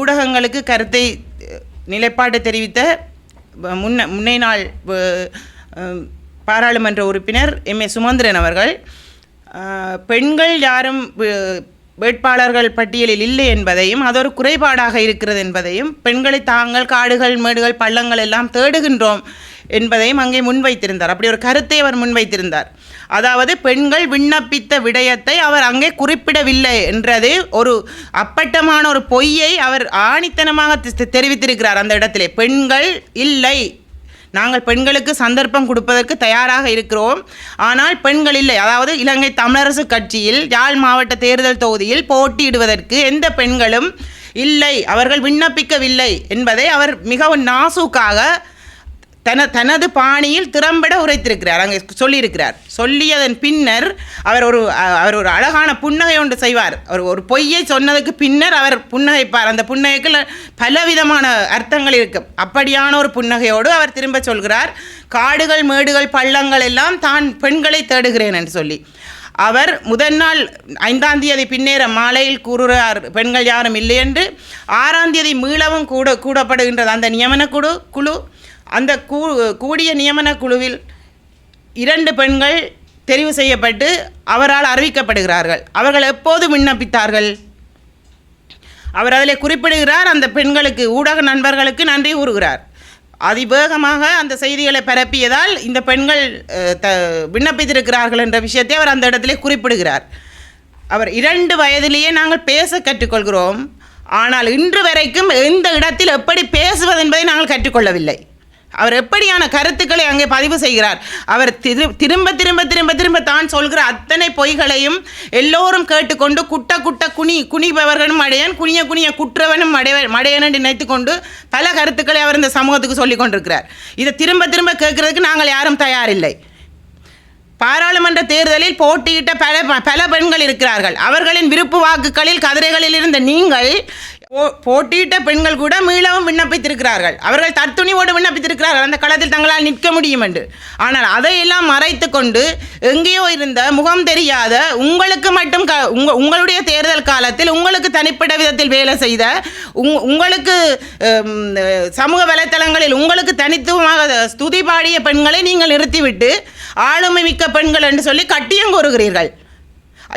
ஊடகங்களுக்கு கருத்தை நிலைப்பாடு தெரிவித்த முன்னை நாள் பாராளுமன்ற உறுப்பினர் எம்.ஏ. சுமந்திரன் அவர்கள் பெண்கள் யாரும் வேட்பாளர்கள் பட்டியலில் இல்லை என்பதையும் அது ஒரு குறைபாடாக இருக்கிறது என்பதையும் பெண்களை தாங்கள் காடுகள் மேடுகள் பள்ளங்கள் எல்லாம் தேடுகின்றோம் என்பதையும் அங்கே முன்வைத்திருந்தார். அப்படி ஒரு கருத்தை அவர் முன்வைத்திருந்தார். அதாவது பெண்கள் விண்ணப்பித்த விடயத்தை அவர் அங்கே குறிப்பிடவில்லை என்றது ஒரு அப்பட்டமான ஒரு பொய்யை அவர் ஆணித்தனமாக தெரிவித்திருக்கிறார். அந்த இடத்திலே பெண்கள் இல்லை, நாங்கள் பெண்களுக்கு சந்தர்ப்பம் கொடுப்பதற்கு தயாராக இருக்கிறோம், ஆனால் பெண்கள் இல்லை. அதாவது இலங்கை தமிழரசு கட்சியில் யாழ் மாவட்ட தேர்தல் தொகுதியில் போட்டியிடுவதற்கு எந்த பெண்களும் இல்லை, அவர்கள் விண்ணப்பிக்கவில்லை என்பதை அவர் மிகவும் நாசூக்காக தனது பாணியில் திறம்பட உரைத்திருக்கிறார், அங்கே சொல்லியிருக்கிறார். சொல்லியதன் பின்னர் அவர் ஒரு அழகான புன்னகை ஒன்று செய்வார். ஒரு பொய்யை சொன்னதுக்கு பின்னர் அவர் புன்னகைப்பார். அந்த புன்னகைக்கு பலவிதமான அர்த்தங்கள் இருக்கும். அப்படியான ஒரு புன்னகையோடு அவர் திரும்ப சொல்கிறார், காடுகள் மேடுகள் பள்ளங்கள் எல்லாம் தான் பெண்களை தேடுகிறேன் என்று சொல்லி. அவர் முதல் நாள் 5ஆம் தேதி பின்னேற மாலையில் கூறுகிறார் பெண்கள் யாரும் இல்லை என்று. 6ஆம் தேதி மீளவும் கூடப்படுகின்றது அந்த நியமன குழு. அந்த கூடிய நியமன குழுவில் 2 பெண்கள் தெரிவு செய்யப்பட்டு அவரால் அறிவிக்கப்படுகிறார்கள். அவர்கள் எப்போது விண்ணப்பித்தார்கள்? அவர் அதில் குறிப்பிடுகிறார். அந்த பெண்களுக்கு ஊடக நண்பர்களுக்கு நன்றி கூறுகிறார். அதிவேகமாக அந்த செய்திகளை பரப்பியதால் இந்த பெண்கள் விண்ணப்பித்திருக்கிறார்கள் என்ற விஷயத்தை அவர் அந்த இடத்திலே குறிப்பிடுகிறார். அவர் 2 வயதிலேயே நாங்கள் பேச கற்றுக்கொள்கிறோம், ஆனால் இன்று வரைக்கும் எந்த இடத்தில் எப்படி பேசுவது என்பதை நாங்கள் கற்றுக்கொள்ளவில்லை. அவர் எப்படியான கருத்துக்களை அங்கே பதிவு செய்கிறார். அவர் திரும்ப திரும்ப திரும்ப திரும்ப தான் சொல்கிற அத்தனை பொய்களையும் எல்லோரும் கேட்டுக்கொண்டு குனிபவர்களும் அடையன், குனிய குற்றவனும் மடையன் என்று நினைத்து கொண்டு பல கருத்துக்களை அவர் இந்த சமூகத்துக்கு சொல்லிக் கொண்டிருக்கிறார். இதை திரும்ப திரும்ப கேட்கறதுக்கு நாங்கள் யாரும் தயாரில்லை. பாராளுமன்ற தேர்தலில் போட்டியிட்ட பல பெண்கள் இருக்கிறார்கள். அவர்களின் விருப்பு வாக்குகளில் கதிரைகளில் இருந்த நீங்கள் போட்டியிட்ட பெண்கள் கூட மீளவும் விண்ணப்பித்திருக்கிறார்கள். அவர்கள் தத்துணிவோடு விண்ணப்பித்திருக்கிறார்கள் அந்த களத்தில் தங்களால் நிற்க முடியும் என்று. ஆனால் அதையெல்லாம் மறைத்து கொண்டு எங்கேயோ இருந்த முகம் தெரியாத உங்களுக்கு மட்டும் உங்களுடைய தேர்தல் காலத்தில் உங்களுக்கு தனிப்பட்ட விதத்தில் வேலை செய்த உங்களுக்கு சமூக வலைத்தளங்களில் உங்களுக்கு தனித்துவமாக ஸ்துதி பாடிய பெண்களை நீங்கள் நிறுத்திவிட்டு ஆளுமை மிக்க பெண்கள் என்று சொல்லி கட்டியம் கூறுகிறீர்கள்.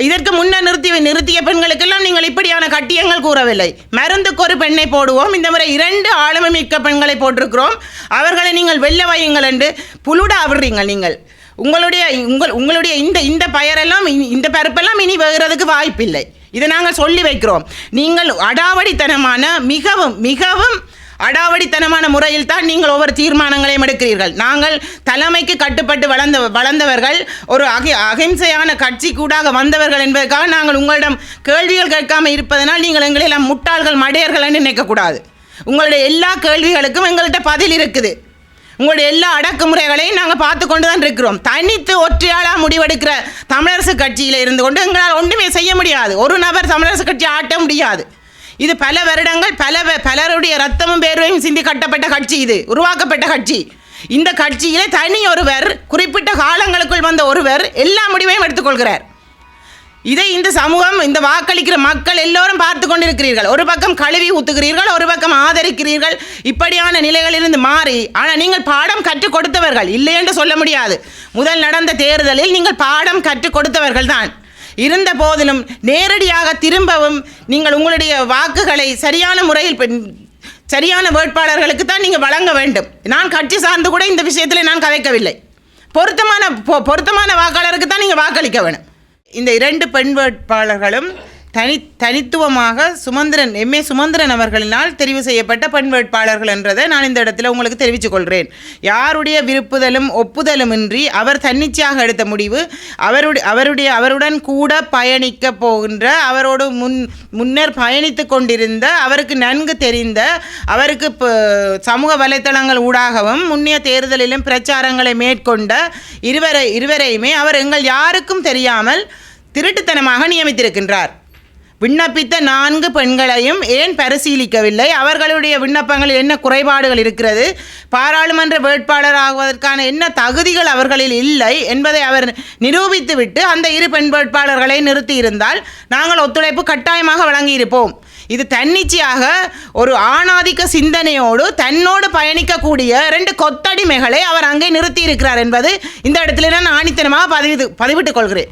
இதற்கு முன்னர் நிறுத்திய பெண்களுக்கெல்லாம் நீங்கள் இப்படியான கட்டியங்கள் கூறவில்லை. மருந்துக்கு ஒரு பெண்ணை போடுவோம், இந்த முறை 2 ஆளுமை மிக்க பெண்களை போட்டிருக்கிறோம், அவர்களை நீங்கள் வெல்ல வையுங்கள் என்று புலுடா விடுறீங்கள். நீங்கள் உங்களுடைய இந்த பெயரெல்லாம் இந்த பருப்பெல்லாம் இனி வேகிறதுக்கு வாய்ப்பில்லை. இதை நாங்கள் சொல்லி வைக்கிறோம். நீங்கள் அடாவடித்தனமான மிகவும் அடாவடித்தனமான முறையில் தான் நீங்கள் ஒவ்வொரு தீர்மானங்களையும் எடுக்கிறீர்கள். நாங்கள் தலைமைக்கு கட்டுப்பட்டு வளர்ந்தவர்கள், ஒரு அகிம்சையான கட்சி கூடாக வந்தவர்கள் என்பதற்காக நாங்கள் உங்களிடம் கேள்விகள் கேட்காமல் இருப்பதனால் நீங்கள் எங்களை எல்லாம் முட்டாள்கள் மடையர்கள் என்று நினைக்கக்கூடாது. உங்களுடைய எல்லா கேள்விகளுக்கும் எங்கள்கிட்ட பதில் இருக்குது. உங்களுடைய எல்லா அடக்குமுறைகளையும் நாங்கள் பார்த்து கொண்டு தான் இருக்கிறோம். தனித்து ஒற்றையாளாக முடிவெடுக்கிற தமிழரசு கட்சியில் இருந்து கொண்டு எங்களால் ஒன்றுமே செய்ய முடியாது. ஒரு நபர் தமிழரசு கட்சி ஆட்ட முடியாது. இது பல வருடங்கள் பலருடைய ரத்தமும் பேர்வையும் சிந்தி கட்டப்பட்ட கட்சி, இது உருவாக்கப்பட்ட கட்சி. இந்த கட்சியிலே தனி ஒருவர் குறிப்பிட்ட காலங்களுக்குள் வந்த ஒருவர் எல்லா முடிவையும் எடுத்துக்கொள்கிறார். இதை இந்த சமூகம், இந்த வாக்களிக்கிற மக்கள் எல்லோரும் பார்த்து கொண்டிருக்கிறீர்கள். ஒரு பக்கம் கழுவி ஊத்துகிறீர்கள், ஒரு பக்கம் ஆதரிக்கிறீர்கள். இப்படியான நிலைகளிலிருந்து மாறி, ஆனால் நீங்கள் பாடம் கற்றுக் கொடுத்தவர்கள் இல்லை என்று சொல்ல முடியாது. முதல் நடந்த தேர்தலில் நீங்கள் பாடம் கற்றுக் கொடுத்தவர்கள் தான். இருந்த போதிலும் நேரடியாக திரும்பவும் நீங்கள் உங்களுடைய வாக்குகளை சரியான முறையில் சரியான வேட்பாளர்களுக்கு தான் நீங்கள் வழங்க வேண்டும். நான் கட்சி சார்ந்து கூட இந்த விஷயத்தில் நான் கதைக்கவில்லை. பொருத்தமான வாக்காளருக்கு தான் நீங்கள் வாக்களிக்க வேணும். இந்த 2 பெண் வேட்பாளர்களும் தனித்துவமாக எம்.ஏ. சுமந்திரன் அவர்களினால் தெரிவு செய்யப்பட்ட பெண் வேட்பாளர்கள் என்றதை நான் இந்த இடத்துல உங்களுக்கு தெரிவித்துக் கொள்கிறேன். யாருடைய விருப்புதலும் ஒப்புதலுமின்றி அவர் தன்னிச்சையாக எடுத்த முடிவு. அவருடன் கூட பயணிக்க போகின்ற, அவரோடு முன்னர் பயணித்து கொண்டிருந்த, அவருக்கு நன்கு தெரிந்த, அவருக்கு சமூக வலைத்தளங்கள் ஊடாகவும் முன்னைய தேர்தலிலும் பிரச்சாரங்களை மேற்கொண்ட இருவரையுமே அவர் எங்கள் யாருக்கும் தெரியாமல் திருட்டுத்தனமாக நியமித்திருக்கின்றார். விண்ணப்பித்த 4 பெண்களையும் ஏன் பரிசீலிக்கவில்லை, அவர்களுடைய விண்ணப்பங்களில் என்ன குறைபாடுகள் இருக்கிறது, பாராளுமன்ற வேட்பாளர் ஆகுவதற்கான என்ன தகுதிகள் அவர்களில் இல்லை என்பதை அவர் நிரூபித்துவிட்டு அந்த 2 பெண் வேட்பாளர்களை நிறுத்தியிருந்தால் நாங்கள் ஒத்துழைப்பு கட்டாயமாக வழங்கியிருப்போம். இது தன்னிச்சையாக ஒரு ஆணாதிக்க சிந்தனையோடு தன்னோடு பயணிக்கக்கூடிய 2 கொத்தடிமைகளை அவர் அங்கே நிறுத்தியிருக்கிறார் என்பது இந்த இடத்துல நான் ஆணித்தனமாக பதிவிட்டுக் கொள்கிறேன்.